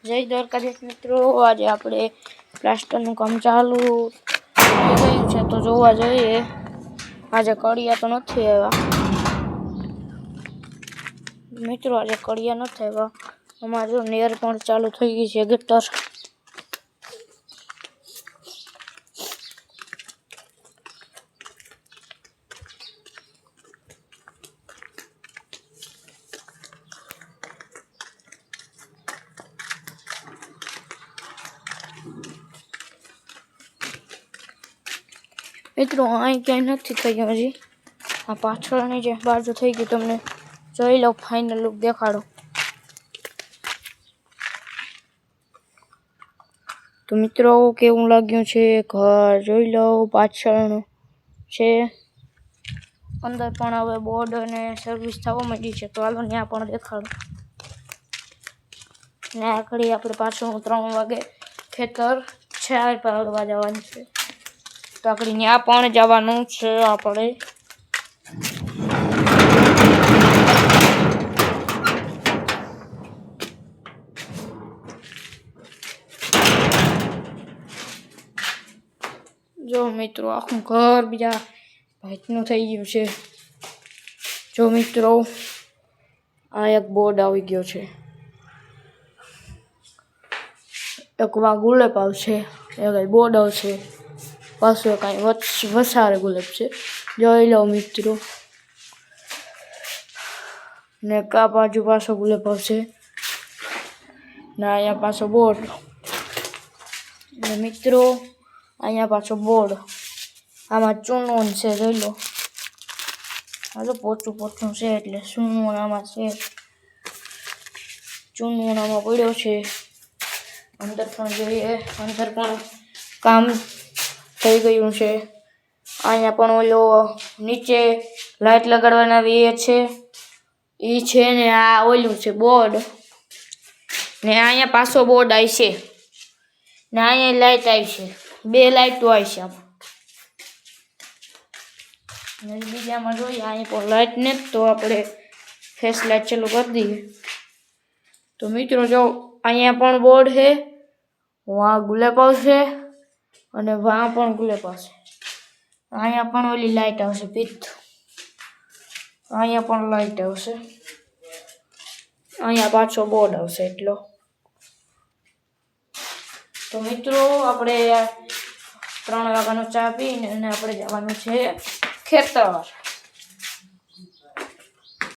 જય દ્વારકાધીશ મિત્રો, આજે આપણે પ્લાસ્ટરનું કામ ચાલુ થઈ ગયું છે તો જોવા જઈએ. આજે કડિયા તો નથી આવ્યા મિત્રો, આજે કડિયા નથી આવ્યા. અમારે જો નેર પણ ચાલુ થઈ ગઈ છે ગટર. મિત્રો અહીં ક્યાંય નથી થયું હજી. આ પાછળની જે બાજુ થઈ ગઈ તમને જોઈ લો, ફાઇનલ લુક દેખાડો. તો મિત્રો કેવું લાગ્યું છે ઘર જોઈ લો, પાછળનું છે. અંદર પણ હવે બોર્ડ અને સર્વિસ થવા માંડી છે તો હાલો ત્યાં પણ દેખાડો. ને આખડી આપણે પાછું 3 વાગે ખેતર 6 પાડવા જવાનું છે તો આખડી ત્યાં પણ જવાનું છે આપણે. જો મિત્રો આખું ઘર બીજા ભાઈનું થઈ ગયું છે. જો મિત્રો આ એક બોર્ડ આવી ગયો છે, એક વા ગુલાબ આવશે, એક બોર્ડ આવશે, પાછું કાંઈ વસારે ગુલાબ છે જોઈ લો મિત્રો. ને કા બાજુ પાછો ગુલાબ આવશે ને અહીંયા પાછો બોર્ડ. ને મિત્રો અહીંયા પાછો બોર્ડ, આમાં ચૂનવું છે જોઈ લો. હાલો પોચું છે એટલે ચૂનવું આમાં છે, ચૂનવું આમાં પડ્યો છે. અંદર પણ જોઈએ, અંદર પણ કામ થઈ ગયું છે. અહીંયા પણ ઓલો નીચે લાઈટ લગાડવાના એ છે ઈ છે ને આ ઓલું છે બોર્ડ. ને અહીંયા પાછો બોર્ડ આવશે ને અહીંયા લાઈટ આવશે, 2 લાઈટો આવશે આમાં. બીજામાં જોઈએ અહીંયા પણ લાઈટ ને તો આપણે ફેસ લાઈટ ચાલુ કરી દઈએ. તો મિત્રો જો અહીંયા પણ બોર્ડ છે, વहाँ ગુલાબ આવશે અને વहाँ પણ ગુલાબ આવશે. અહીંયા પણ ઓલી લાઈટ આવશે પીત, અહીંયા પણ લાઈટ આવશે, અહીંયા પાછો બોર્ડ આવશે એટલો. તો મિત્રો આપણે 3 વાગ્યાનો ચા પીને આપણે જવાનું છે ખેતર.